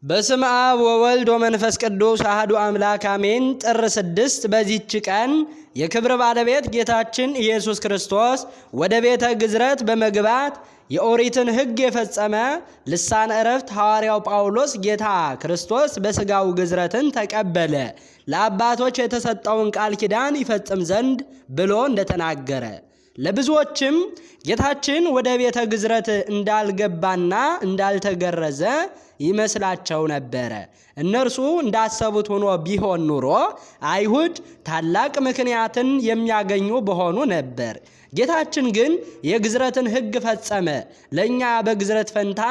በስመ አብ ወወልድ ወመንፈስ ቅዱስ አሐዱ አምላክ አሜን። ጥር 6 በዚህች ቀን የክብር ባለቤት ጌታችን ኢየሱስ ክርስቶስ ወደ ቤተ ግዝረት በመግባት የኦሪትን ሕግ የፈጸመ ልሳነ ዕረፍት ሐዋርያው ጳውሎስ ጌታ ክርስቶስ በሥጋው ግዝረትን ተቀበለ ለአባቶች የተሰጠውን ቃል ኪዳን ይፈጽም ዘንድ ብሎ እንደተናገረ ለብዙዎችም ጌታችን ወደ ቤተ ግዝረት እንዳልገባና እንዳልተገረዘ ይመስላቸው ነበረ። እነርሱ እንዳሰቡት ሆኖ ቢሆን ኑሮ አይሁድ ታላቅ ምክንያትን የሚያገኙ በሆኑ ነበር። ጌታችን ግን የግዝረትን ሕግ ፈጸመ። ለእኛ በግዝረት ፈንታ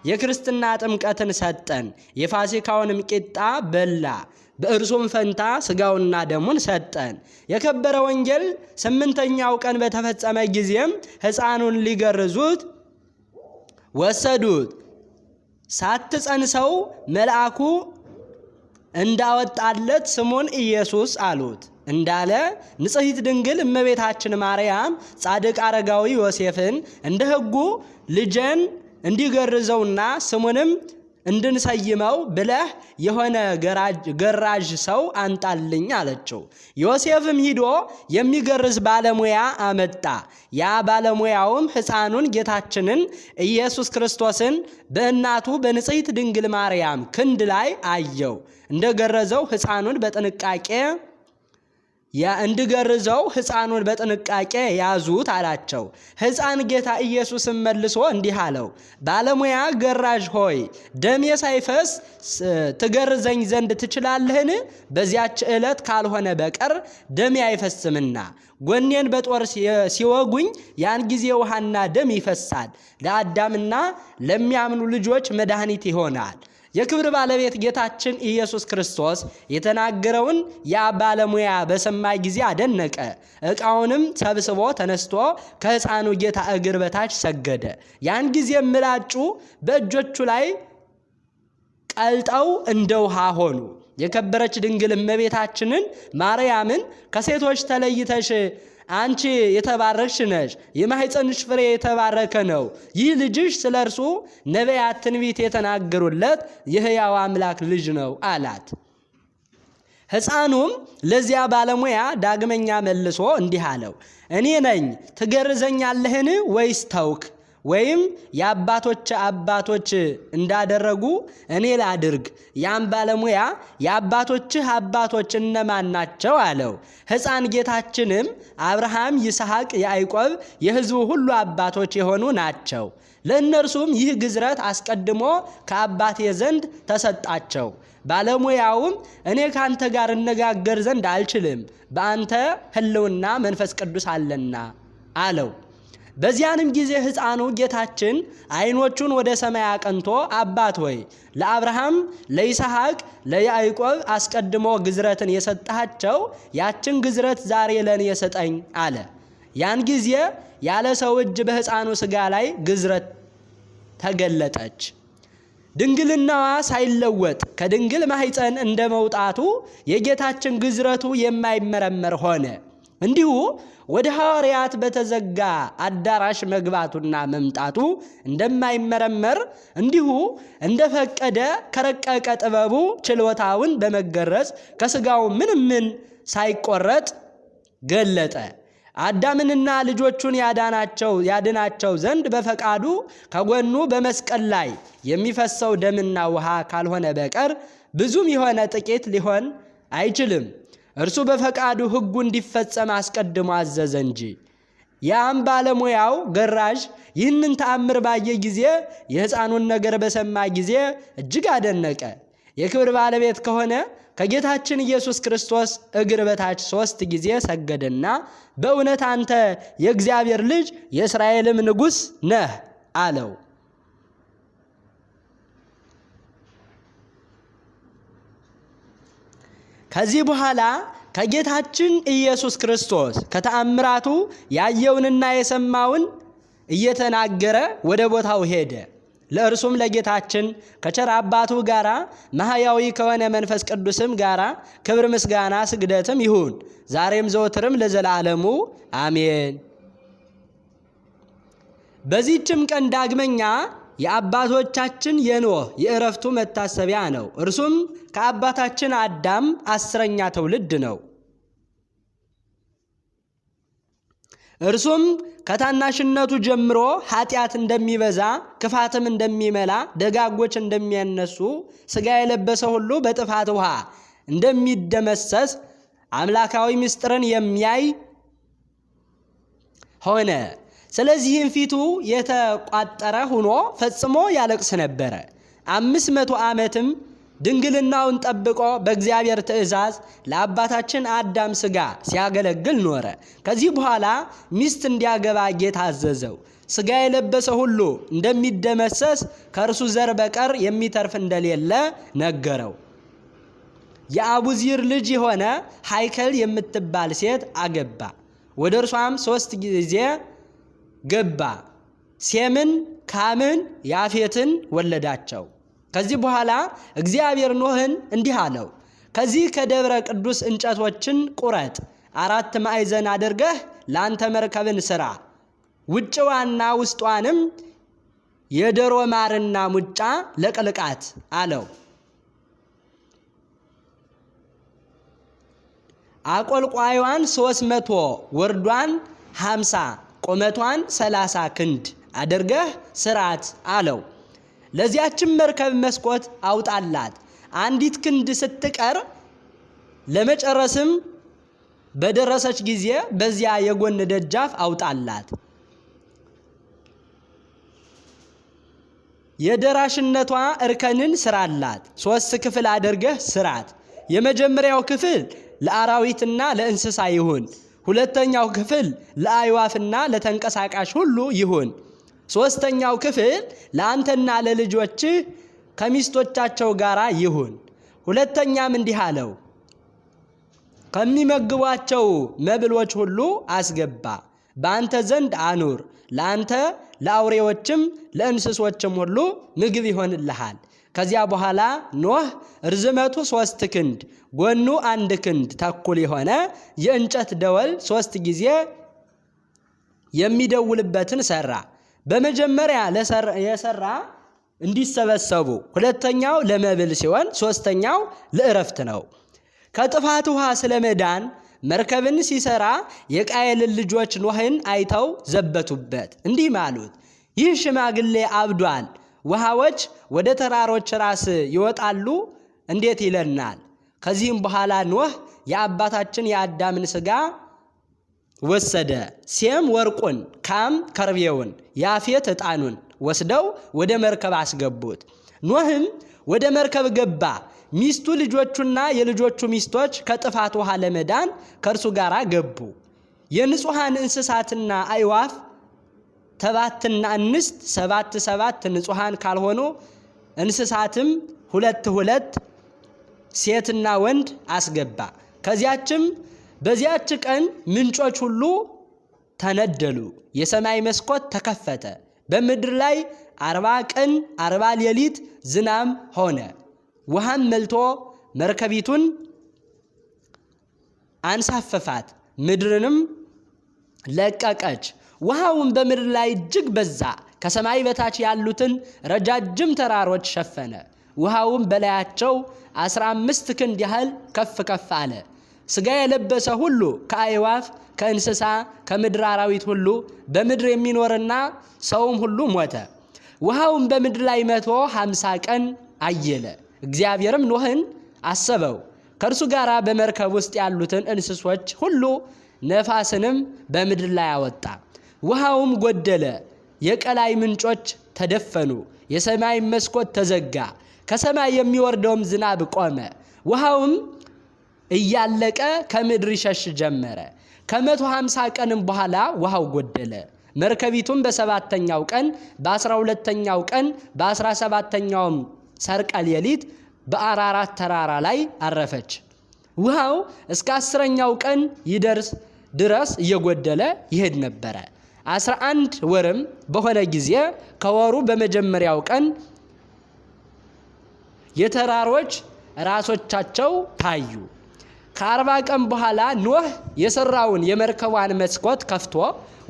የክርስትና ጥምቀትን ሰጠን። የፋሲካውንም ቂጣ በላ። በእርሱም ፈንታ ሥጋውና ደሙን ሰጠን። የከበረ ወንጌል 8ኛው ቀን በተፈጸመ ጊዜም ሕፃኑን ሊገርዙት ወሰዱት። ሳትጸንሰው መልአኩ እንዳወጣለት ስሙን ኢየሱስ አሉት እንዳለ ንጽሕት ድንግል እመቤታችን ማርያም ጻድቅ አረጋዊ ዮሴፍን እንደ ሕጉ ልጄን እንዲገርዘውና ስሙንም እንድንሰይመው ብለህ የሆነ ገራዥ ሰው አንጣልኝ አለችው። ዮሴፍም ሂዶ የሚገርዝ ባለሙያ አመጣ። ያ ባለሙያውም ሕፃኑን ጌታችንን ኢየሱስ ክርስቶስን በእናቱ በንጽሕት ድንግል ማርያም ክንድ ላይ አየው። እንደገረዘው ሕፃኑን በጥንቃቄ ያዙት አላቸው። ሕፃን ጌታ ኢየሱስም መልሶ እንዲህ አለው፣ ባለሙያ ገራዥ ሆይ ደሜ ሳይፈስ ትገርዘኝ ዘንድ ትችላለህን? በዚያች ዕለት ካልሆነ በቀር ደሜ አይፈስምና ጎኔን በጦር ሲወጉኝ ያን ጊዜ ውሃና ደም ይፈሳል፣ ለአዳምና ለሚያምኑ ልጆች መድኃኒት ይሆናል። የክብር ባለቤት ጌታችን ኢየሱስ ክርስቶስ የተናገረውን ያ ባለሙያ በሰማ ጊዜ አደነቀ። ዕቃውንም ሰብስቦ ተነስቶ ከሕፃኑ ጌታ እግር በታች ሰገደ። ያን ጊዜ ምላጩ በእጆቹ ላይ ቀልጠው እንደ ውሃ ሆኑ። የከበረች ድንግል እመቤታችንን ማርያምን ከሴቶች ተለይተሽ አንቺ የተባረክሽ ነሽ፣ የማኅፀንሽ ፍሬ የተባረከ ነው። ይህ ልጅሽ ስለ እርሱ ነቢያት ትንቢት የተናገሩለት የሕያው አምላክ ልጅ ነው አላት። ሕፃኑም ለዚያ ባለሙያ ዳግመኛ መልሶ እንዲህ አለው፣ እኔ ነኝ፣ ትገርዘኛለህን ወይስ ተውክ? ወይም የአባቶች አባቶች እንዳደረጉ እኔ ላድርግ? ያም ባለሙያ የአባቶችህ አባቶች እነማን ናቸው አለው። ሕፃን ጌታችንም አብርሃም፣ ይስሐቅ፣ ያዕቆብ የሕዝቡ ሁሉ አባቶች የሆኑ ናቸው። ለእነርሱም ይህ ግዝረት አስቀድሞ ከአባቴ ዘንድ ተሰጣቸው። ባለሙያውም እኔ ካንተ ጋር እነጋገር ዘንድ አልችልም፣ በአንተ ሕልውና መንፈስ ቅዱስ አለና አለው። በዚያንም ጊዜ ሕፃኑ ጌታችን ዓይኖቹን ወደ ሰማይ አቅንቶ አባት ሆይ ለአብርሃም፣ ለይስሐቅ፣ ለያዕቆብ አስቀድሞ ግዝረትን የሰጣቸው ያችን ግዝረት ዛሬ ለእኔ ስጠኝ አለ። ያን ጊዜ ያለ ሰው እጅ በሕፃኑ ሥጋ ላይ ግዝረት ተገለጠች። ድንግልናዋ ሳይለወጥ ከድንግል ማኅፀን እንደ መውጣቱ የጌታችን ግዝረቱ የማይመረመር ሆነ። እንዲሁ ወደ ሐዋርያት በተዘጋ አዳራሽ መግባቱና መምጣቱ እንደማይመረመር እንዲሁ እንደፈቀደ ከረቀቀ ጥበቡ ችሎታውን በመገረዝ ከሥጋው ምንም ሳይቆረጥ ገለጠ። አዳምንና ልጆቹን ያድናቸው ዘንድ በፈቃዱ ከጎኑ በመስቀል ላይ የሚፈሰው ደምና ውሃ ካልሆነ በቀር ብዙም የሆነ ጥቂት ሊሆን አይችልም። እርሱ በፈቃዱ ሕጉ እንዲፈጸም አስቀድሞ አዘዘ እንጂ። ያም ባለሙያው ገራዥ ይህንን ተአምር ባየ ጊዜ የሕፃኑን ነገር በሰማ ጊዜ እጅግ አደነቀ። የክብር ባለቤት ከሆነ ከጌታችን ኢየሱስ ክርስቶስ እግር በታች 3 ጊዜ ሰገደና በእውነት አንተ የእግዚአብሔር ልጅ የእስራኤልም ንጉሥ ነህ አለው። ከዚህ በኋላ ከጌታችን ኢየሱስ ክርስቶስ ከተአምራቱ ያየውንና የሰማውን እየተናገረ ወደ ቦታው ሄደ። ለእርሱም ለጌታችን ከቸር አባቱ ጋራ ማህያዊ ከሆነ መንፈስ ቅዱስም ጋራ ክብር፣ ምስጋና፣ ስግደትም ይሁን ዛሬም ዘወትርም ለዘላለሙ አሜን። በዚህችም ቀን ዳግመኛ የአባቶቻችን የኖህ የእረፍቱ መታሰቢያ ነው። እርሱም ከአባታችን አዳም 10ኛ ትውልድ ነው። እርሱም ከታናሽነቱ ጀምሮ ኃጢአት እንደሚበዛ ክፋትም እንደሚመላ ደጋጎች እንደሚያነሱ ሥጋ የለበሰ ሁሉ በጥፋት ውሃ እንደሚደመሰስ አምላካዊ ምስጢርን የሚያይ ሆነ። ስለዚህም ፊቱ የተቋጠረ ሆኖ ፈጽሞ ያለቅስ ነበረ። 500 ዓመትም ድንግልናውን ጠብቆ በእግዚአብሔር ትእዛዝ ለአባታችን አዳም ሥጋ ሲያገለግል ኖረ። ከዚህ በኋላ ሚስት እንዲያገባ ጌታ አዘዘው። ሥጋ የለበሰ ሁሉ እንደሚደመሰስ ከእርሱ ዘር በቀር የሚተርፍ እንደሌለ ነገረው። የአቡዚር ልጅ የሆነ ሃይከል የምትባል ሴት አገባ። ወደ እርሷም 3 ጊዜ ገባ። ሴምን፣ ካምን፣ ያፌትን ወለዳቸው። ከዚህ በኋላ እግዚአብሔር ኖህን እንዲህ አለው፣ ከዚህ ከደብረ ቅዱስ እንጨቶችን ቁረጥ፣ 4 ማዕዘን አድርገህ ለአንተ መርከብን ሥራ፣ ውጭዋና ውስጧንም የዶሮ ማርና ሙጫ ለቅልቃት አለው። አቆልቋዩዋን 300 ወርዷን 50 ቁመቷን 30 ክንድ አድርገህ ስራት አለው። ለዚያችም መርከብ መስኮት አውጣላት። አንዲት ክንድ ስትቀር ለመጨረስም በደረሰች ጊዜ በዚያ የጎን ደጃፍ አውጣላት። የደራሽነቷ እርከንን ስራላት። 3 ክፍል አድርገህ ስራት። የመጀመሪያው ክፍል ለአራዊትና ለእንስሳ ይሁን። ሁለተኛው ክፍል ለአይዋፍና ለተንቀሳቃሽ ሁሉ ይሁን። ሶስተኛው ክፍል ለአንተና ለልጆችህ ከሚስቶቻቸው ጋር ይሁን። ሁለተኛም እንዲህ አለው፣ ከሚመግቧቸው መብሎች ሁሉ አስገባ፣ በአንተ ዘንድ አኑር። ለአንተ ለአውሬዎችም ለእንስሶችም ሁሉ ምግብ ይሆንልሃል። ከዚያ በኋላ ኖህ ርዝመቱ 3 ክንድ ጎኑ 1 ክንድ ተኩል የሆነ የእንጨት ደወል 3 ጊዜ የሚደውልበትን ሰራ። በመጀመሪያ የሰራ እንዲሰበሰቡ፣ ሁለተኛው ለመብል ሲሆን ሶስተኛው ለእረፍት ነው። ከጥፋት ውሃ ስለመዳን መርከብን ሲሰራ የቃየልን ልጆች ኖህን አይተው ዘበቱበት፣ እንዲህ አሉት፣ ይህ ሽማግሌ አብዷል። ውሃዎች ወደ ተራሮች ራስ ይወጣሉ እንዴት ይለናል? ከዚህም በኋላ ኖህ የአባታችን የአዳምን ሥጋ ወሰደ። ሴም ወርቁን፣ ካም ከርቤውን፣ ያፌት ዕጣኑን ወስደው ወደ መርከብ አስገቡት። ኖህም ወደ መርከብ ገባ። ሚስቱ፣ ልጆቹና የልጆቹ ሚስቶች ከጥፋት ውሃ ለመዳን ከእርሱ ጋር ገቡ። የንጹሐን እንስሳትና አይዋፍ ተባትና እንስት 7 ንጹሐን ካልሆኑ እንስሳትም 2 ሴትና ወንድ አስገባ። በዚያች ቀን ምንጮች ሁሉ ተነደሉ፣ የሰማይ መስኮት ተከፈተ። በምድር ላይ 40 ቀን 40 ሌሊት ዝናም ሆነ። ውሃም መልቶ መርከቢቱን አንሳፈፋት፣ ምድርንም ለቀቀች። ውሃውን በምድር ላይ እጅግ በዛ፣ ከሰማይ በታች ያሉትን ረጃጅም ተራሮች ሸፈነ። ውሃውም በላያቸው 15 ክንድ ያህል ከፍ ከፍ አለ። ሥጋ የለበሰ ሁሉ ከአይዋፍ ከእንስሳ ከምድር አራዊት ሁሉ በምድር የሚኖርና ሰውም ሁሉ ሞተ። ውሃውም በምድር ላይ 150 ቀን አየለ። እግዚአብሔርም ኖህን አሰበው፣ ከእርሱ ጋር በመርከብ ውስጥ ያሉትን እንስሶች ሁሉ ነፋስንም በምድር ላይ አወጣ። ውሃውም ጎደለ፣ የቀላይ ምንጮች ተደፈኑ፣ የሰማይ መስኮት ተዘጋ፣ ከሰማይ የሚወርደውም ዝናብ ቆመ። ውሃውም እያለቀ ከምድር ይሸሽ ጀመረ። ከ150 ቀንም በኋላ ውሃው ጎደለ። መርከቢቱም በ7ኛው ቀን በ12ኛው ቀን በ17ኛውም ሰርቀ ሌሊት በአራራት ተራራ ላይ አረፈች። ውሃው እስከ 10ኛው ቀን ይደርስ ድረስ እየጎደለ ይሄድ ነበረ። 11 ወርም በሆነ ጊዜ ከወሩ በመጀመሪያው ቀን የተራሮች ራሶቻቸው ታዩ። ከ40 ቀን በኋላ ኖህ የሰራውን የመርከቧን መስኮት ከፍቶ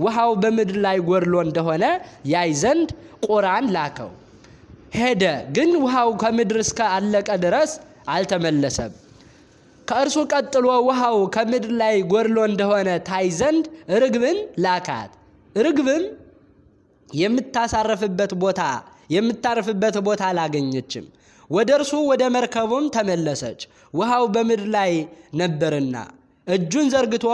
ውሃው በምድር ላይ ጎድሎ እንደሆነ ያይ ዘንድ ቁራን ላከው። ሄደ፣ ግን ውሃው ከምድር እስከ አለቀ ድረስ አልተመለሰም። ከእርሱ ቀጥሎ ውሃው ከምድር ላይ ጎድሎ እንደሆነ ታይ ዘንድ ርግብን ላካት። ርግብም የምታርፍበት ቦታ አላገኘችም። ወደ እርሱ ወደ መርከቡም ተመለሰች፣ ውሃው በምድር ላይ ነበርና እጁን ዘርግቶ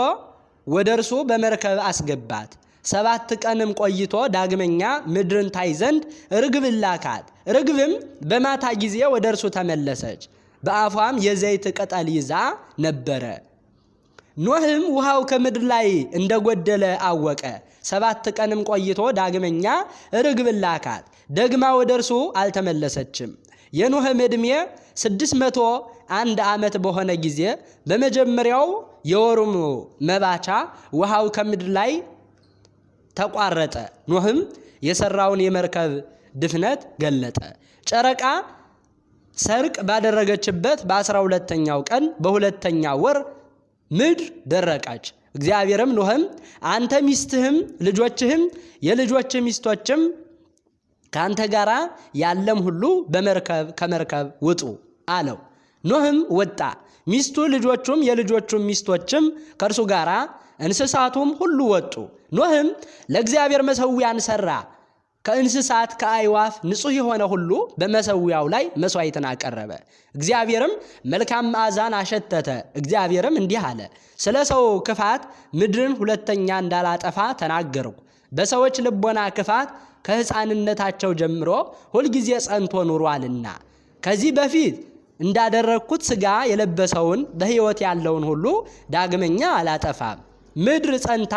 ወደ እርሱ በመርከብ አስገባት። 7 ቀንም ቆይቶ ዳግመኛ ምድርን ታይ ዘንድ ርግብን ላካት። ርግብም በማታ ጊዜ ወደ እርሱ ተመለሰች፣ በአፏም የዘይት ቅጠል ይዛ ነበረ። ኖህም ውሃው ከምድር ላይ እንደጎደለ አወቀ። 7 ቀንም ቆይቶ ዳግመኛ ርግብን ላካት። ደግማ ወደ እርሱ አልተመለሰችም። የኖህም ዕድሜ 601 ዓመት በሆነ ጊዜ በመጀመሪያው የወሩም መባቻ ውሃው ከምድር ላይ ተቋረጠ። ኖህም የሰራውን የመርከብ ድፍነት ገለጠ። ጨረቃ ሰርቅ ባደረገችበት በ12ኛው ቀን በሁለተኛው ወር ምድር ደረቀች። እግዚአብሔርም ኖህም አንተ ሚስትህም ልጆችህም የልጆች ሚስቶችም ካንተ ጋራ ያለም ሁሉ ከመርከብ ውጡ አለው። ኖህም ወጣ፣ ሚስቱ ልጆቹም የልጆቹም ሚስቶችም ከእርሱ ጋራ እንስሳቱም ሁሉ ወጡ። ኖህም ለእግዚአብሔር መሠዊያን ሠራ። ከእንስሳት ከአይዋፍ ንጹሕ የሆነ ሁሉ በመሠዊያው ላይ መሥዋዕትን አቀረበ። እግዚአብሔርም መልካም መዓዛን አሸተተ። እግዚአብሔርም እንዲህ አለ፣ ስለ ሰው ክፋት ምድርን ሁለተኛ እንዳላጠፋ ተናገርኩ። በሰዎች ልቦና ክፋት ከሕፃንነታቸው ጀምሮ ሁልጊዜ ጸንቶ ኑሯልና ከዚህ በፊት እንዳደረግኩት ሥጋ የለበሰውን በሕይወት ያለውን ሁሉ ዳግመኛ አላጠፋም። ምድር ጸንታ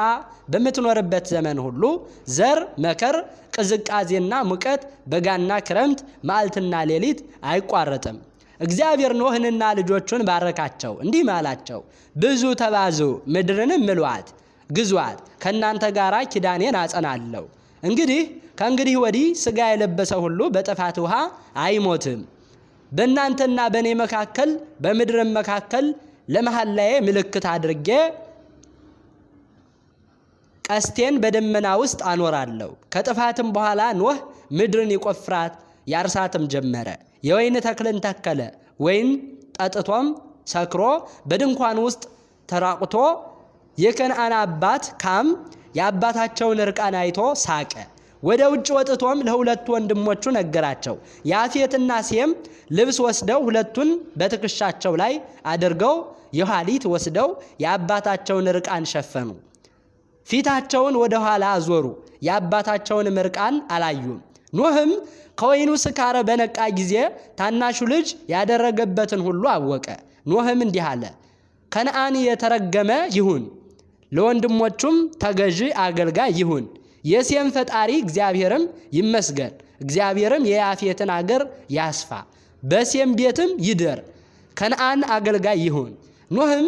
በምትኖርበት ዘመን ሁሉ ዘር፣ መከር፣ ቅዝቃዜና ሙቀት፣ በጋና ክረምት፣ መዓልትና ሌሊት አይቋረጥም። እግዚአብሔር ኖህንና ልጆቹን ባረካቸው፣ እንዲህ አላቸው፣ ብዙ ተባዙ፣ ምድርንም ምሏት፣ ግዟት፣ ከእናንተ ጋር ኪዳኔን አጸናለሁ። ከእንግዲህ ወዲህ ሥጋ የለበሰ ሁሉ በጥፋት ውሃ አይሞትም። በእናንተና በእኔ መካከል በምድርም መካከል ለመሐላዬ ምልክት አድርጌ ቀስቴን በደመና ውስጥ አኖራለሁ። ከጥፋትም በኋላ ኖህ ምድርን ይቆፍራት ያርሳትም ጀመረ። የወይን ተክልን ተከለ። ወይን ጠጥቶም ሰክሮ በድንኳን ውስጥ ተራቁቶ የከነዓን አባት ካም የአባታቸውን ርቃን አይቶ ሳቀ። ወደ ውጭ ወጥቶም ለሁለቱ ወንድሞቹ ነገራቸው። ያፌትና ሴም ልብስ ወስደው ሁለቱን በትከሻቸው ላይ አድርገው የኋሊት ወስደው የአባታቸውን ርቃን ሸፈኑ። ፊታቸውን ወደ ኋላ አዞሩ፣ የአባታቸውን ርቃን አላዩም። ኖህም ከወይኑ ስካር በነቃ ጊዜ ታናሹ ልጅ ያደረገበትን ሁሉ አወቀ። ኖህም እንዲህ አለ፣ ከነዓን የተረገመ ይሁን፣ ለወንድሞቹም ተገዢ አገልጋይ ይሁን። የሴም ፈጣሪ እግዚአብሔርም ይመስገን። እግዚአብሔርም የያፌትን አገር ያስፋ፣ በሴም ቤትም ይደር፣ ከነዓን አገልጋይ ይሁን። ኖህም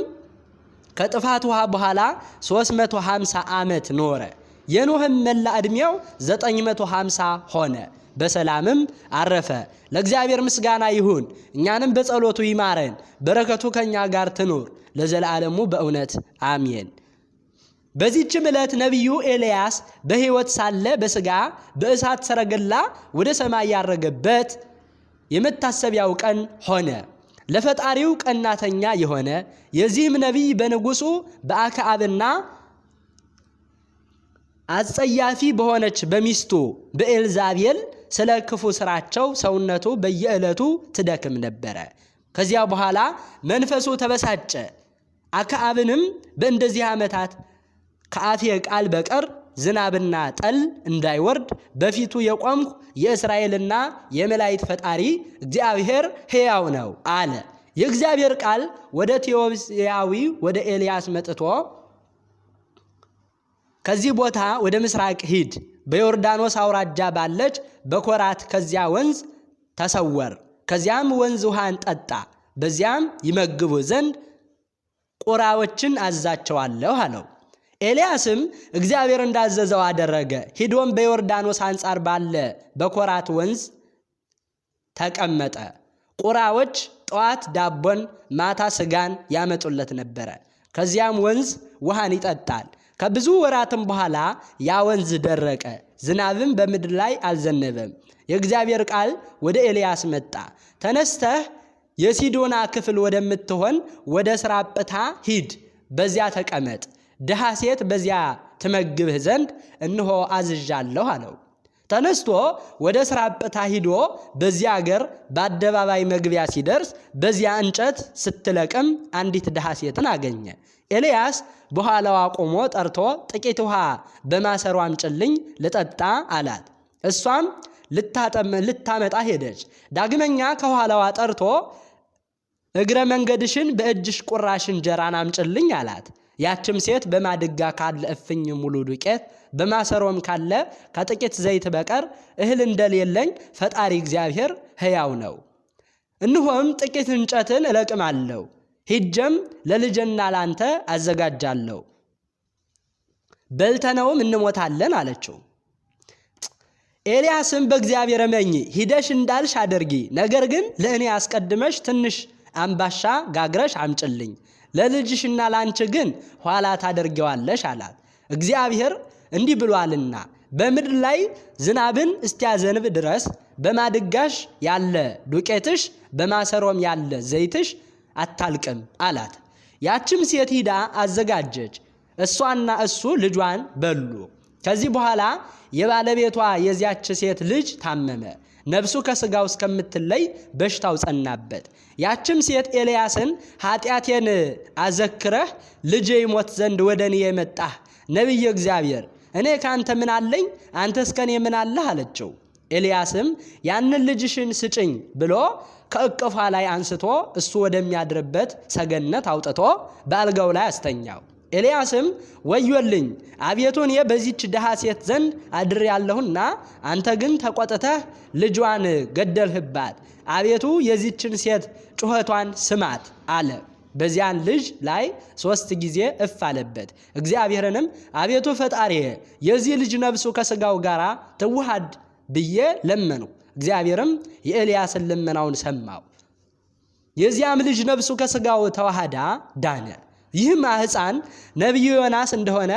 ከጥፋት ውሃ በኋላ 350 ዓመት ኖረ። የኖህም መላ ዕድሜው 950 ሆነ። በሰላምም አረፈ። ለእግዚአብሔር ምስጋና ይሁን፣ እኛንም በጸሎቱ ይማረን፣ በረከቱ ከኛ ጋር ትኑር ለዘላለሙ በእውነት አሜን። በዚህችም ዕለት ነቢዩ ኤልያስ በሕይወት ሳለ በሥጋ በእሳት ሰረገላ ወደ ሰማይ ያረገበት የመታሰቢያው ቀን ሆነ። ለፈጣሪው ቀናተኛ የሆነ የዚህም ነቢይ በንጉሡ በአክዓብና አጸያፊ በሆነች በሚስቱ በኤልዛቤል ስለ ክፉ ስራቸው ሰውነቱ በየዕለቱ ትደክም ነበረ። ከዚያ በኋላ መንፈሱ ተበሳጨ። አክዓብንም በእንደዚህ ዓመታት ከአፌ ቃል በቀር ዝናብና ጠል እንዳይወርድ በፊቱ የቆምኩ የእስራኤልና የመላእክት ፈጣሪ እግዚአብሔር ሕያው ነው አለ። የእግዚአብሔር ቃል ወደ ቴዎብያዊ ወደ ኤልያስ መጥቶ ከዚህ ቦታ ወደ ምስራቅ ሂድ፣ በዮርዳኖስ አውራጃ ባለች በኮራት ከዚያ ወንዝ ተሰወር፣ ከዚያም ወንዝ ውሃን ጠጣ፣ በዚያም ይመግቡ ዘንድ ቁራዎችን አዛቸዋለሁ አለው። ኤልያስም እግዚአብሔር እንዳዘዘው አደረገ። ሂዶም በዮርዳኖስ አንጻር ባለ በኮራት ወንዝ ተቀመጠ። ቁራዎች ጠዋት ዳቦን ማታ ስጋን ያመጡለት ነበረ። ከዚያም ወንዝ ውሃን ይጠጣል። ከብዙ ወራትም በኋላ ያ ወንዝ ደረቀ፣ ዝናብም በምድር ላይ አልዘነበም። የእግዚአብሔር ቃል ወደ ኤልያስ መጣ። ተነስተህ የሲዶና ክፍል ወደምትሆን ወደ ስራጵታ ሂድ፣ በዚያ ተቀመጥ፣ ድሃ ሴት በዚያ ትመግብህ ዘንድ እንሆ አዝዣለሁ አለው። ተነስቶ ወደ ስራጵታ ሂዶ በዚያ አገር በአደባባይ መግቢያ ሲደርስ በዚያ እንጨት ስትለቅም አንዲት ድሃ ሴትን አገኘ። ኤልያስ በኋላዋ ቆሞ ጠርቶ ጥቂት ውሃ በማሰሮ አምጪልኝ ልጠጣ አላት። እሷም ልታመጣ ሄደች። ዳግመኛ ከኋላዋ ጠርቶ እግረ መንገድሽን በእጅሽ ቁራሽ እንጀራን አምጪልኝ አላት። ያችም ሴት በማድጋ ካለ እፍኝ ሙሉ ዱቄት በማሰሮም ካለ ከጥቂት ዘይት በቀር እህል እንደሌለኝ ፈጣሪ እግዚአብሔር ሕያው ነው። እንሆም ጥቂት እንጨትን እለቅማለሁ፣ ሂጀም ለልጅና ላንተ አዘጋጃለሁ፣ በልተነውም እንሞታለን አለችው። ኤልያስም በእግዚአብሔር እመኚ፣ ሂደሽ እንዳልሽ አድርጊ፣ ነገር ግን ለእኔ አስቀድመሽ ትንሽ አምባሻ ጋግረሽ አምጭልኝ፣ ለልጅሽና ላንቺ ግን ኋላ ታደርጊዋለሽ አላት። እግዚአብሔር እንዲህ ብሏልና በምድር ላይ ዝናብን እስቲያዘንብ ድረስ በማድጋሽ ያለ ዱቄትሽ በማሰሮም ያለ ዘይትሽ አታልቅም አላት። ያችም ሴት ሂዳ አዘጋጀች። እሷና እሱ ልጇን በሉ። ከዚህ በኋላ የባለቤቷ የዚያች ሴት ልጅ ታመመ። ነፍሱ ከስጋው እስከምትለይ በሽታው ጸናበት። ያችም ሴት ኤልያስን ኃጢአቴን አዘክረህ ልጄ ይሞት ዘንድ ወደ እኔ የመጣህ ነቢየ እግዚአብሔር እኔ ከአንተ ምን አለኝ? አንተስ ከኔ ምን አለህ? አለችው። ኤልያስም ያንን ልጅሽን ስጭኝ ብሎ ከእቅፏ ላይ አንስቶ እሱ ወደሚያድርበት ሰገነት አውጥቶ በአልጋው ላይ አስተኛው። ኤልያስም ወዮልኝ፣ አቤቱ እኔ በዚች ድሃ ሴት ዘንድ አድሬአለሁና አንተ ግን ተቆጥተህ ልጇን ገደልህባት። አቤቱ የዚችን ሴት ጩኸቷን ስማት አለ። በዚያን ልጅ ላይ 3 ጊዜ እፍ አለበት። እግዚአብሔርንም አቤቱ ፈጣሪዬ የዚህ ልጅ ነፍሱ ከስጋው ጋር ትዋሃድ ብዬ ለመኑ። እግዚአብሔርም የኤልያስን ልመናውን ሰማው። የዚያም ልጅ ነፍሱ ከስጋው ተዋሃዳ ዳነ። ይህም ሕፃን ነቢዩ ዮናስ እንደሆነ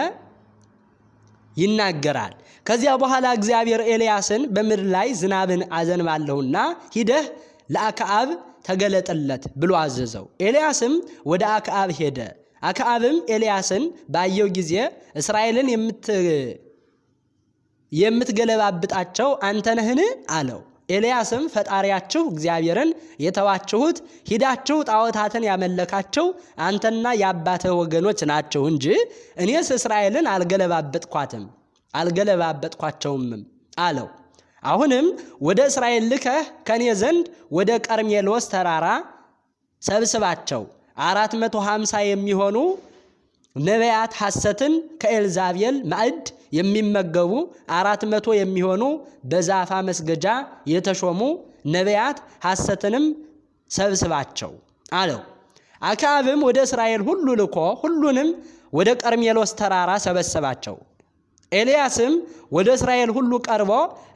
ይናገራል። ከዚያ በኋላ እግዚአብሔር ኤልያስን በምድር ላይ ዝናብን አዘንባለሁና ሂደህ ለአክዓብ ተገለጥለት ብሎ አዘዘው። ኤልያስም ወደ አክዓብ ሄደ። አክዓብም ኤልያስን ባየው ጊዜ እስራኤልን የምትገለባብጣቸው አንተ ነህን? አለው። ኤልያስም ፈጣሪያችሁ እግዚአብሔርን የተዋችሁት ሂዳችሁ ጣዖታትን ያመለካችሁ አንተና የአባትህ ወገኖች ናቸው እንጂ እኔስ እስራኤልን አልገለባበጥኳቸውም አለው። አሁንም ወደ እስራኤል ልከህ ከኔ ዘንድ ወደ ቀርሜሎስ ተራራ ሰብስባቸው 450 የሚሆኑ ነቢያት ሐሰትን ከኤልዛቤል ማዕድ የሚመገቡ 400 የሚሆኑ በዛፋ መስገጃ የተሾሙ ነቢያት ሐሰትንም ሰብስባቸው አለው። አክዓብም ወደ እስራኤል ሁሉ ልኮ ሁሉንም ወደ ቀርሜሎስ ተራራ ሰበሰባቸው። ኤልያስም ወደ እስራኤል ሁሉ ቀርቦ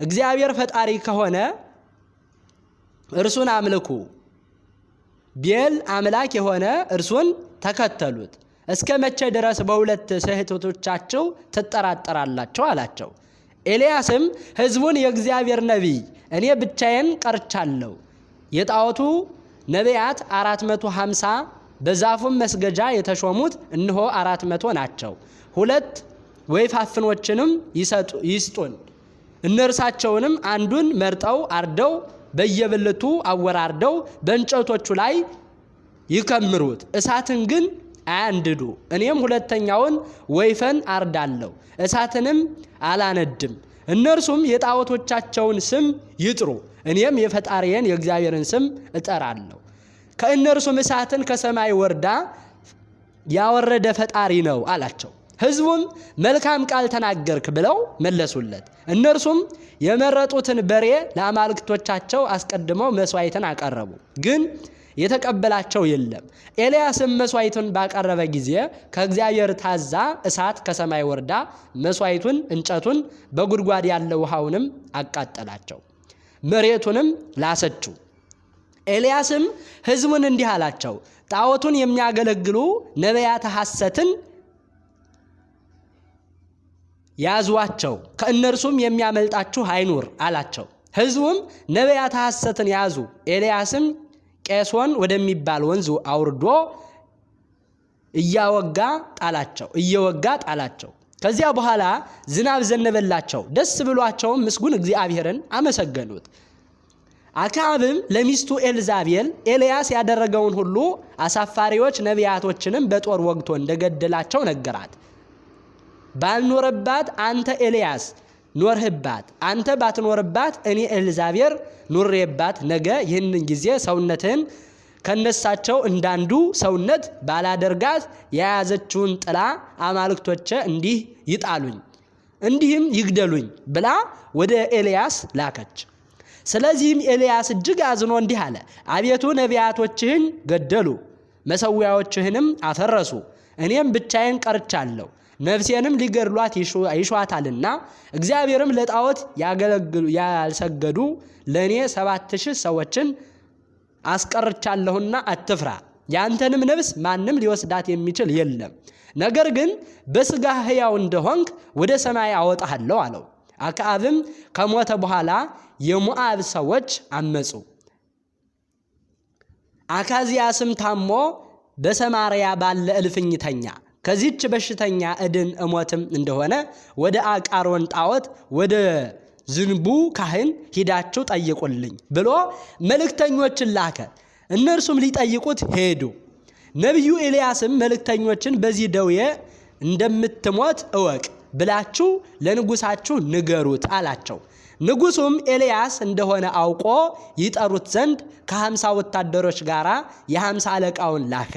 እግዚአብሔር ፈጣሪ ከሆነ እርሱን አምልኩ፣ ቤል አምላክ የሆነ እርሱን ተከተሉት፣ እስከ መቼ ድረስ በሁለት ስሕተቶቻቸው ትጠራጠራላችሁ? አላቸው። ኤልያስም ሕዝቡን የእግዚአብሔር ነቢይ እኔ ብቻዬን ቀርቻለሁ፣ የጣዖቱ ነቢያት 450 በዛፉም መስገጃ የተሾሙት እነሆ 400 ናቸው። 2 ወይፋፍኖችንም ይስጡን፣ እነርሳቸውንም አንዱን መርጠው አርደው በየብልቱ አወራርደው በእንጨቶቹ ላይ ይከምሩት፣ እሳትን ግን አያንድዱ። እኔም ሁለተኛውን ወይፈን አርዳለሁ፣ እሳትንም አላነድም። እነርሱም የጣዖቶቻቸውን ስም ይጥሩ፣ እኔም የፈጣሪዬን የእግዚአብሔርን ስም እጠራለሁ። ከእነርሱም እሳትን ከሰማይ ወርዳ ያወረደ ፈጣሪ ነው አላቸው። ሕዝቡም መልካም ቃል ተናገርክ ብለው መለሱለት። እነርሱም የመረጡትን በሬ ለአማልክቶቻቸው አስቀድመው መስዋዕትን አቀረቡ፣ ግን የተቀበላቸው የለም። ኤልያስም መስዋዕቱን ባቀረበ ጊዜ ከእግዚአብሔር ታዛ እሳት ከሰማይ ወርዳ መስዋዕቱን፣ እንጨቱን፣ በጉድጓድ ያለ ውሃውንም አቃጠላቸው፣ መሬቱንም ላሰችው። ኤልያስም ሕዝቡን እንዲህ አላቸው፣ ጣዖቱን የሚያገለግሉ ነቢያተ ሐሰትን ያዟቸው፣ ከእነርሱም የሚያመልጣችሁ አይኑር አላቸው። ሕዝቡም ነቢያተ ሐሰትን ያዙ። ኤልያስም ቄሶን ወደሚባል ወንዝ አውርዶ እየወጋ ጣላቸው። ከዚያ በኋላ ዝናብ ዘነበላቸው። ደስ ብሏቸውም ምስጉን እግዚአብሔርን አመሰገኑት። አክዓብም ለሚስቱ ኤልዛቤል ኤልያስ ያደረገውን ሁሉ አሳፋሪዎች ነቢያቶችንም በጦር ወግቶ እንደገደላቸው ነገራት። ባልኖረባት አንተ ኤልያስ ኖርህባት፣ አንተ ባትኖርባት እኔ ኤልዛቤል ኑሬባት፣ ነገ ይህንን ጊዜ ሰውነትህን ከነሳቸው እንዳንዱ ሰውነት ባላደርጋት የያዘችውን ጥላ አማልክቶቼ እንዲህ ይጣሉኝ እንዲህም ይግደሉኝ ብላ ወደ ኤልያስ ላከች። ስለዚህም ኤልያስ እጅግ አዝኖ እንዲህ አለ፣ አቤቱ ነቢያቶችህን ገደሉ፣ መሠዊያዎችህንም አፈረሱ፣ እኔም ብቻዬን ቀርቻለሁ። ነፍሴንም ሊገድሏት ይሿታልና እግዚአብሔርም ለጣዖት ያልሰገዱ ለእኔ 7,000 ሰዎችን አስቀርቻለሁና አትፍራ፣ ያንተንም ነፍስ ማንም ሊወስዳት የሚችል የለም። ነገር ግን በሥጋ ሕያው እንደሆንክ ወደ ሰማይ አወጣሃለሁ አለው። አክዓብም ከሞተ በኋላ የሞዓብ ሰዎች አመፁ። አካዝያስም ታሞ በሰማርያ ባለ እልፍኝ ተኛ። ከዚህች በሽተኛ እድን እሞትም እንደሆነ ወደ አቃሮን ጣዖት ወደ ዝንቡ ካህን ሂዳችሁ ጠይቁልኝ ብሎ መልእክተኞችን ላከ። እነርሱም ሊጠይቁት ሄዱ። ነቢዩ ኤልያስም መልእክተኞችን በዚህ ደዌ እንደምትሞት እወቅ ብላችሁ ለንጉሳችሁ ንገሩት አላቸው። ንጉሱም ኤልያስ እንደሆነ አውቆ ይጠሩት ዘንድ ከ50 ወታደሮች ጋር የ50 አለቃውን ላከ።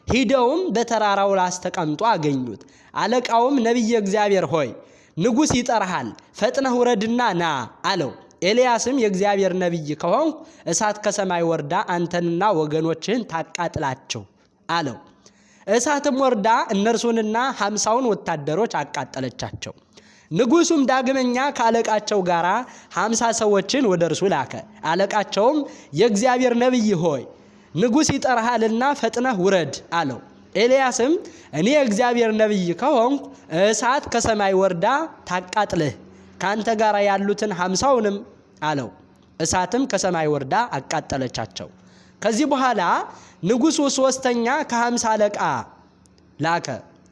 ሂደውም በተራራው ላይ ተቀምጦ አገኙት። አለቃውም ነቢየ እግዚአብሔር ሆይ ንጉሥ ይጠራሃል፣ ፈጥነህ ውረድና ና አለው። ኤልያስም የእግዚአብሔር ነቢይ ከሆንኩ እሳት ከሰማይ ወርዳ አንተንና ወገኖችህን ታቃጥላችሁ አለው። እሳትም ወርዳ እነርሱንና 50ውን ወታደሮች አቃጠለቻቸው። ንጉሱም ዳግመኛ ከአለቃቸው ጋር 50 ሰዎችን ወደ እርሱ ላከ። አለቃቸውም የእግዚአብሔር ነቢይ ሆይ ንጉሥ ይጠራሃልና ፈጥነህ ውረድ አለው። ኤልያስም እኔ የእግዚአብሔር ነቢይ ከሆንኩ እሳት ከሰማይ ወርዳ ታቃጥልህ፣ ካንተ ጋር ያሉትን 50ውንም አለው። እሳትም ከሰማይ ወርዳ አቃጠለቻቸው። ከዚህ በኋላ ንጉሱ 3ኛ ከ50 አለቃ ላከ።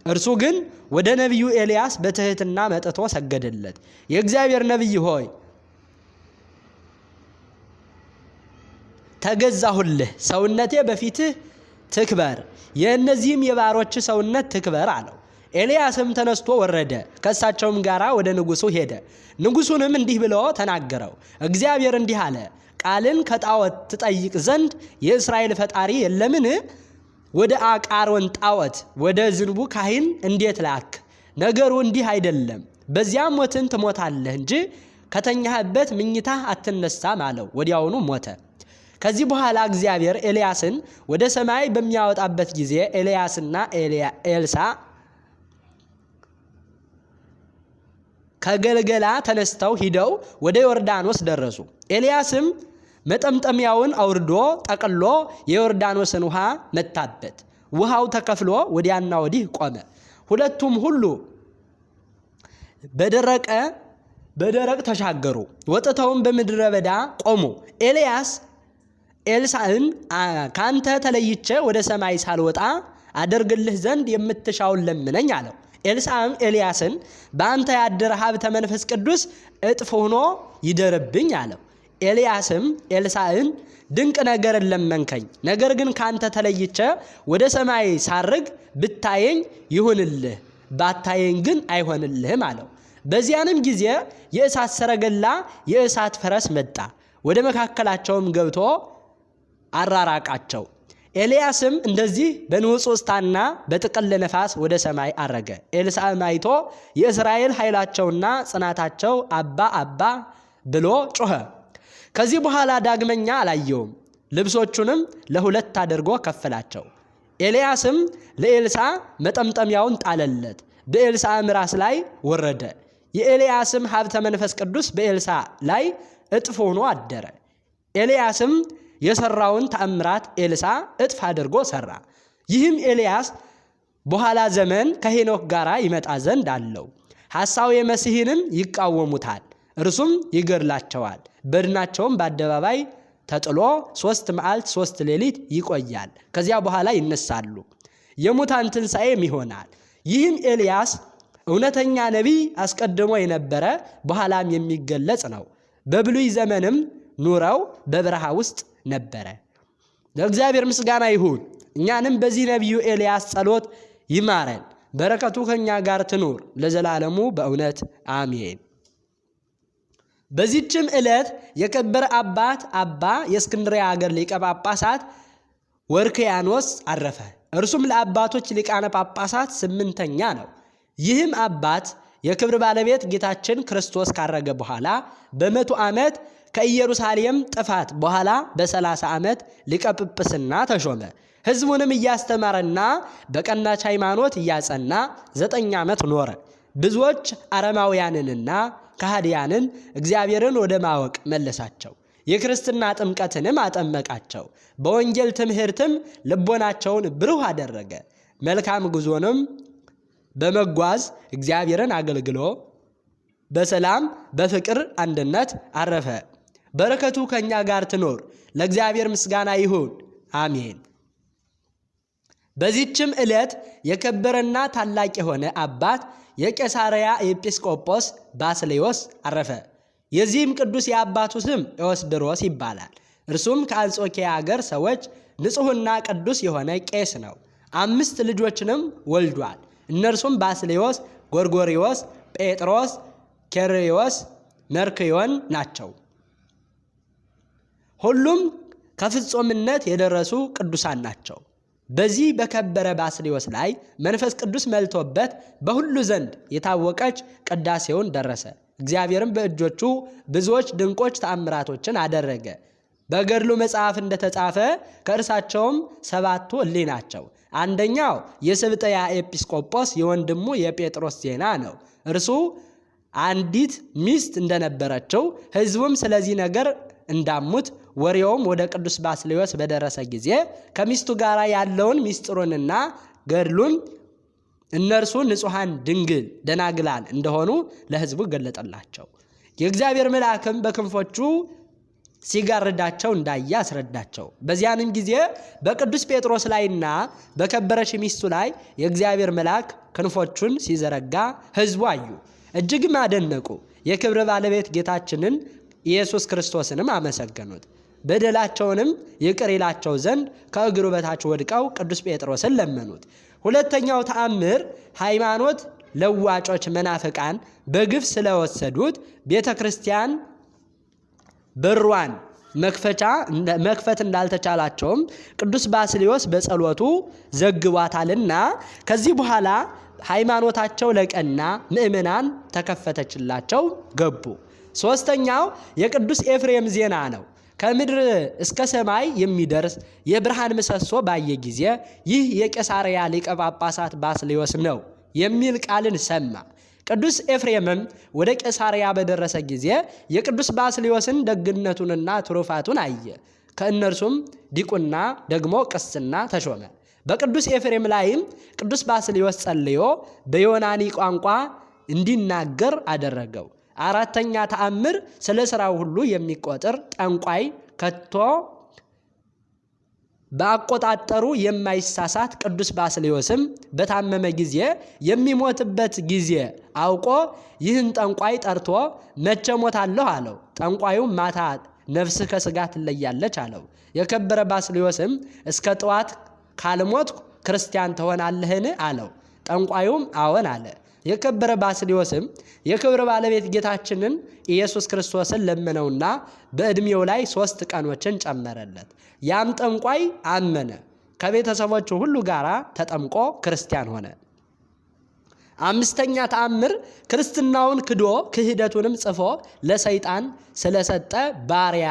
እርሱ ግን ወደ ነቢዩ ኤልያስ በትህትና መጥቶ ሰገደለት። የእግዚአብሔር ነቢይ ሆይ ተገዛሁልህ፣ ሰውነቴ በፊትህ ትክበር፣ የእነዚህም የባሮች ሰውነት ትክበር አለው። ኤልያስም ተነስቶ ወረደ፣ ከእሳቸውም ጋር ወደ ንጉሱ ሄደ። ንጉሱንም እንዲህ ብሎ ተናገረው፣ እግዚአብሔር እንዲህ አለ፣ ቃልን ከጣዖት ትጠይቅ ዘንድ የእስራኤል ፈጣሪ የለምን? ወደ አቃሮን ጣዖት ወደ ዝንቡ ካህን እንዴት ላክ? ነገሩ እንዲህ አይደለም፣ በዚያም ሞትን ትሞታለህ እንጂ ከተኛህበት ምኝታህ አትነሳም አለው። ወዲያውኑ ሞተ። ከዚህ በኋላ እግዚአብሔር ኤልያስን ወደ ሰማይ በሚያወጣበት ጊዜ ኤልያስና ኤልሳ ከገልገላ ተነስተው ሂደው ወደ ዮርዳኖስ ደረሱ። ኤልያስም መጠምጠሚያውን አውርዶ ጠቅሎ የዮርዳኖስን ውሃ መታበት። ውሃው ተከፍሎ ወዲያና ወዲህ ቆመ። ሁለቱም ሁሉ በደረቅ ተሻገሩ። ወጥተውም በምድረ በዳ ቆሙ። ኤልያስ ኤልሳዕን ካንተ ተለይቼ ወደ ሰማይ ሳልወጣ አደርግልህ ዘንድ የምትሻውን ለምነኝ አለው። ኤልሳዕም ኤልያስን በአንተ ያደረ ሀብተ መንፈስ ቅዱስ እጥፍ ሆኖ ይደርብኝ አለው። ኤልያስም ኤልሳዕን ድንቅ ነገርን ለመንከኝ፣ ነገር ግን ካንተ ተለይቼ ወደ ሰማይ ሳርግ ብታየኝ ይሁንልህ፣ ባታየኝ ግን አይሆንልህም አለው። በዚያንም ጊዜ የእሳት ሰረገላ የእሳት ፈረስ መጣ፣ ወደ መካከላቸውም ገብቶ አራራቃቸው። ኤልያስም እንደዚህ በንውጽውጽታና በጥቅል ነፋስ ወደ ሰማይ አረገ። ኤልሳዕም አይቶ የእስራኤል ኃይላቸውና ጽናታቸው አባ አባ ብሎ ጮኸ። ከዚህ በኋላ ዳግመኛ አላየውም። ልብሶቹንም ለሁለት አድርጎ ከፈላቸው። ኤልያስም ለኤልሳዕ መጠምጠሚያውን ጣለለት፣ በኤልሳዕም ራስ ላይ ወረደ። የኤልያስም ሀብተ መንፈስ ቅዱስ በኤልሳዕ ላይ እጥፍ ሆኖ አደረ። ኤልያስም የሰራውን ተአምራት ኤልሳ እጥፍ አድርጎ ሰራ። ይህም ኤልያስ በኋላ ዘመን ከሄኖክ ጋር ይመጣ ዘንድ አለው። ሐሳዌ መሲሕንም ይቃወሙታል፣ እርሱም ይገድላቸዋል። በድናቸውም በአደባባይ ተጥሎ 3 መዓልት 3 ሌሊት ይቆያል። ከዚያ በኋላ ይነሳሉ፣ የሙታን ትንሣኤም ይሆናል። ይህም ኤልያስ እውነተኛ ነቢይ አስቀድሞ የነበረ በኋላም የሚገለጽ ነው። በብሉይ ዘመንም ኑረው በበረሃ ውስጥ ነበረ። ለእግዚአብሔር ምስጋና ይሁን። እኛንም በዚህ ነቢዩ ኤልያስ ጸሎት ይማረን፣ በረከቱ ከኛ ጋር ትኑር ለዘላለሙ በእውነት አሜን። በዚህችም ዕለት የከበረ አባት አባ የእስክንድርያ ሀገር ሊቀ ጳጳሳት ወርክያኖስ አረፈ። እርሱም ለአባቶች ሊቃነ ጳጳሳት 8ኛ ነው። ይህም አባት የክብር ባለቤት ጌታችን ክርስቶስ ካረገ በኋላ በ100 ዓመት ከኢየሩሳሌም ጥፋት በኋላ በ30 ዓመት ሊቀ ጵጵስና ተሾመ። ሕዝቡንም እያስተማረና በቀናች ሃይማኖት እያጸና 9 ዓመት ኖረ። ብዙዎች አረማውያንንና ከሃዲያንን እግዚአብሔርን ወደ ማወቅ መለሳቸው። የክርስትና ጥምቀትንም አጠመቃቸው። በወንጌል ትምህርትም ልቦናቸውን ብሩህ አደረገ። መልካም ጉዞንም በመጓዝ እግዚአብሔርን አገልግሎ በሰላም በፍቅር አንድነት አረፈ። በረከቱ ከኛ ጋር ትኖር ለእግዚአብሔር ምስጋና ይሁን አሜን። በዚህችም ዕለት የከበረና ታላቅ የሆነ አባት የቄሳርያ ኤጲስቆጶስ ባስልዮስ አረፈ። የዚህም ቅዱስ የአባቱ ስም ኤዎስድሮስ ይባላል። እርሱም ከአንጾኪያ አገር ሰዎች ንጹሕና ቅዱስ የሆነ ቄስ ነው። 5 ልጆችንም ወልዷል። እነርሱም ባስልዮስ፣ ጎርጎሪዎስ፣ ጴጥሮስ፣ ኬርዮስ፣ መርክዮን ናቸው። ሁሉም ከፍጹምነት የደረሱ ቅዱሳን ናቸው። በዚህ በከበረ ባስልዮስ ላይ መንፈስ ቅዱስ መልቶበት በሁሉ ዘንድ የታወቀች ቅዳሴውን ደረሰ። እግዚአብሔርም በእጆቹ ብዙዎች ድንቆች ተአምራቶችን አደረገ። በገድሉ መጽሐፍ እንደተጻፈ ከእርሳቸውም 7ቱ እሊህ ናቸው። አንደኛው የስብጥያ ኤጲስቆጶስ የወንድሙ የጴጥሮስ ዜና ነው። እርሱ አንዲት ሚስት እንደነበረችው ሕዝቡም ስለዚህ ነገር እንዳሙት ወሬውም ወደ ቅዱስ ባስልዮስ በደረሰ ጊዜ ከሚስቱ ጋር ያለውን ሚስጥሩንና ገድሉን እነርሱ ንጹሐን ድንግል ደናግላን እንደሆኑ ለሕዝቡ ገለጠላቸው። የእግዚአብሔር መልአክም በክንፎቹ ሲጋርዳቸው እንዳየ አስረዳቸው። በዚያንም ጊዜ በቅዱስ ጴጥሮስ ላይና በከበረች ሚስቱ ላይ የእግዚአብሔር መልአክ ክንፎቹን ሲዘረጋ ሕዝቡ አዩ፣ እጅግም አደነቁ። የክብር ባለቤት ጌታችንን ኢየሱስ ክርስቶስንም አመሰገኑት። በደላቸውንም ይቅር ይላቸው ዘንድ ከእግሩ በታች ወድቀው ቅዱስ ጴጥሮስን ለመኑት። ሁለተኛው ተአምር ሃይማኖት ለዋጮች መናፍቃን በግፍ ስለወሰዱት ቤተ ክርስቲያን በሯን መክፈት እንዳልተቻላቸውም ቅዱስ ባስልዮስ በጸሎቱ ዘግቧታልና ከዚህ በኋላ ሃይማኖታቸው ለቀና ምእመናን ተከፈተችላቸው ገቡ። ሶስተኛው የቅዱስ ኤፍሬም ዜና ነው። ከምድር እስከ ሰማይ የሚደርስ የብርሃን ምሰሶ ባየ ጊዜ ይህ የቄሳርያ ሊቀ ጳጳሳት ባስልዮስ ነው የሚል ቃልን ሰማ። ቅዱስ ኤፍሬምም ወደ ቄሳርያ በደረሰ ጊዜ የቅዱስ ባስልዮስን ደግነቱንና ትሩፋቱን አየ። ከእነርሱም ዲቁና ደግሞ ቅስና ተሾመ። በቅዱስ ኤፍሬም ላይም ቅዱስ ባስልዮስ ጸልዮ በዮናኒ ቋንቋ እንዲናገር አደረገው። አራተኛ ተአምር ስለ ሥራው ሁሉ የሚቆጥር ጠንቋይ ከቶ በአቆጣጠሩ የማይሳሳት ቅዱስ ባስልዮስም በታመመ ጊዜ የሚሞትበት ጊዜ አውቆ ይህን ጠንቋይ ጠርቶ መቼ ሞታለሁ አለው። ጠንቋዩም ማታ ነፍስህ ከሥጋ ትለያለች አለው። የከበረ ባስልዮስም እስከ ጠዋት ካልሞት ክርስቲያን ትሆናለህን አለው። ጠንቋዩም አዎን አለ። የከበረ ባስልዮስም የክብር ባለቤት ጌታችንን ኢየሱስ ክርስቶስን ለመነውና በዕድሜው ላይ 3 ቀኖችን ጨመረለት። ያም ጠንቋይ አመነ። ከቤተሰቦቹ ሁሉ ጋር ተጠምቆ ክርስቲያን ሆነ። አምስተኛ ተአምር ክርስትናውን ክዶ ክህደቱንም ጽፎ ለሰይጣን ስለሰጠ ባሪያ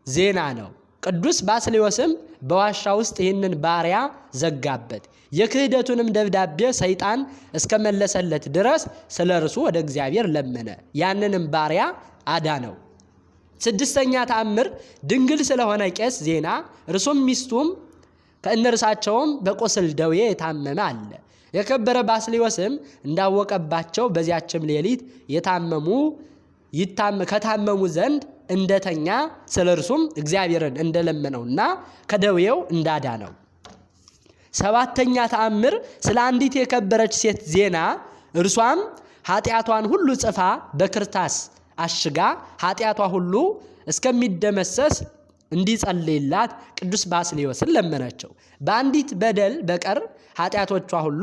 ዜና ነው። ቅዱስ ባስልዮስም በዋሻ ውስጥ ይህንን ባሪያ ዘጋበት። የክህደቱንም ደብዳቤ ሰይጣን እስከመለሰለት ድረስ ስለ እርሱ ወደ እግዚአብሔር ለመነ። ያንንም ባሪያ አዳነው። ስድስተኛ ተአምር ድንግል ስለሆነ ቄስ ዜና እርሱም ሚስቱም ከእነርሳቸውም በቁስል ደዌ የታመመ አለ። የከበረ ባስልዮስም እንዳወቀባቸው በዚያችም ሌሊት ከታመሙ ዘንድ እንደተኛ ስለ እርሱም እግዚአብሔርን እንደለመነውና ከደዌው እንዳዳነው። ሰባተኛ ተአምር ስለ አንዲት የከበረች ሴት ዜና እርሷም ኃጢአቷን ሁሉ ጽፋ በክርታስ አሽጋ ኃጢአቷ ሁሉ እስከሚደመሰስ እንዲጸልይላት ቅዱስ ባስልዮስን ለመነችው። በአንዲት በደል በቀር ኃጢአቶቿ ሁሉ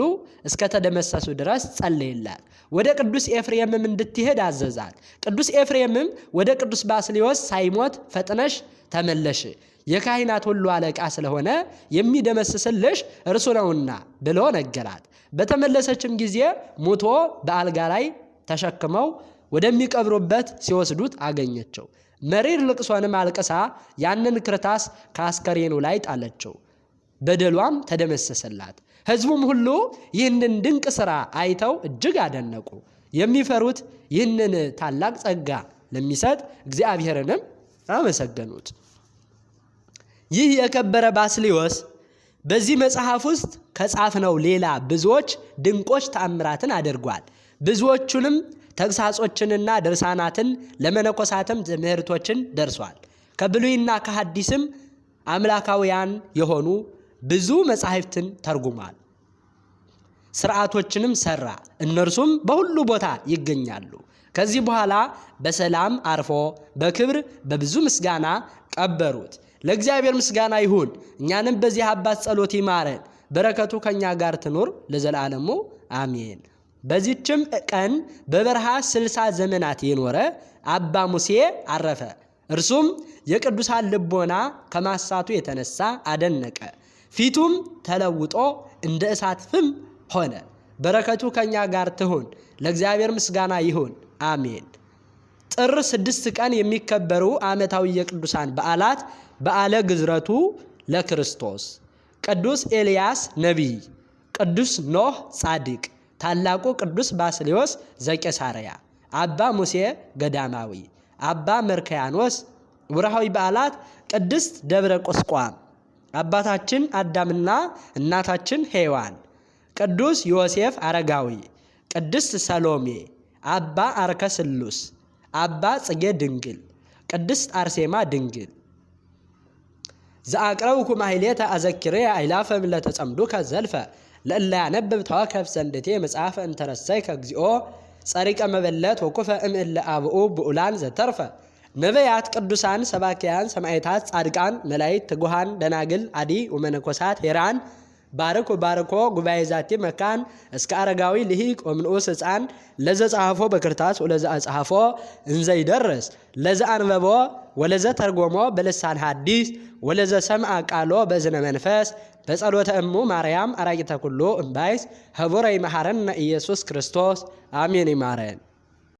እስከተደመሰሱ ድረስ ጸልይላት። ወደ ቅዱስ ኤፍሬምም እንድትሄድ አዘዛት። ቅዱስ ኤፍሬምም ወደ ቅዱስ ባስልዮስ ሳይሞት ፈጥነሽ ተመለሽ፣ የካህናት ሁሉ አለቃ ስለሆነ የሚደመስስልሽ እርሱ ነውና ብሎ ነገራት። በተመለሰችም ጊዜ ሙቶ በአልጋ ላይ ተሸክመው ወደሚቀብሩበት ሲወስዱት አገኘችው። መሪር ልቅሶንም አልቅሳ ያንን ክርታስ ከአስከሬኑ ላይ ጣለችው። በደሏም ተደመሰሰላት። ሕዝቡም ሁሉ ይህንን ድንቅ ሥራ አይተው እጅግ አደነቁ። የሚፈሩት ይህንን ታላቅ ጸጋ ለሚሰጥ እግዚአብሔርንም አመሰገኑት። ይህ የከበረ ባስልዮስ በዚህ መጽሐፍ ውስጥ ከጻፍነው ሌላ ብዙዎች ድንቆች ተአምራትን አድርጓል። ብዙዎቹንም ተግሳጾችንና ድርሳናትን ለመነኮሳትም ትምህርቶችን ደርሷል። ከብሉይና ከሐዲስም አምላካውያን የሆኑ ብዙ መጻሕፍትን ተርጉሟል። ሥርዓቶችንም ሠራ። እነርሱም በሁሉ ቦታ ይገኛሉ። ከዚህ በኋላ በሰላም አርፎ በክብር በብዙ ምስጋና ቀበሩት። ለእግዚአብሔር ምስጋና ይሁን። እኛንም በዚህ አባት ጸሎት ይማረን፣ በረከቱ ከኛ ጋር ትኖር ለዘላለሙ አሜን። በዚህችም ቀን በበረሃ 60 ዘመናት የኖረ አባ ሙሴ አረፈ። እርሱም የቅዱሳን ልቦና ከማሳቱ የተነሳ አደነቀ። ፊቱም ተለውጦ እንደ እሳት ፍም ሆነ። በረከቱ ከኛ ጋር ትሁን፣ ለእግዚአብሔር ምስጋና ይሁን አሜን። ጥር 6 ቀን የሚከበሩ ዓመታዊ የቅዱሳን በዓላት በዓለ ግዝረቱ ለክርስቶስ፣ ቅዱስ ኤልያስ ነቢይ፣ ቅዱስ ኖህ ጻድቅ፣ ታላቁ ቅዱስ ባስልዮስ ዘቄሳርያ፣ አባ ሙሴ ገዳማዊ፣ አባ መርክያኖስ። ወርሃዊ በዓላት ቅድስት ደብረ ቁስቋም፣ አባታችን አዳምና እናታችን ሔዋን፣ ቅዱስ ዮሴፍ አረጋዊ፣ ቅድስት ሰሎሜ፣ አባ አርከ ስሉስ፣ አባ ጽጌ ድንግል፣ ቅድስት አርሴማ ድንግል። ዘአቅረብኩ ማሕሌተ አዘኪሬ አእላፈ ለተጸምዱከ ዘልፈ ለእላ ያነብብ ተዋከብ ዘንድቴ መጽሐፈ እንተረሰይከ እግዚኦ ጸሪቀ መበለት ወኩፈ እምእለ አብኡ ብኡላን ዘተርፈ ነቢያት፣ ቅዱሳን፣ ሰባኪያን፣ ሰማዕታት፣ ጻድቃን፣ መላእክት፣ ትጉሃን፣ ደናግል፣ አዲ ወመነኮሳት ሄራን ባርኩ ባርኮ ጉባኤ ዛቲ መካን እስከ አረጋዊ ልሂቅ ወምንዑስ ሕፃን ለዘ ጸሐፎ በክርታስ ወለዘ አጽሐፎ እንዘ ይደርስ ለዘ አንበቦ ወለዘ ተርጎሞ በልሳን ሐዲስ ወለዘ ሰምዐ ቃሎ በእዝነ መንፈስ በጸሎተ እሙ ማርያም አራቂተ ኩሉ እምባይስ ህቡረ ይመሐረነ ኢየሱስ ክርስቶስ አሜን። ይማረን።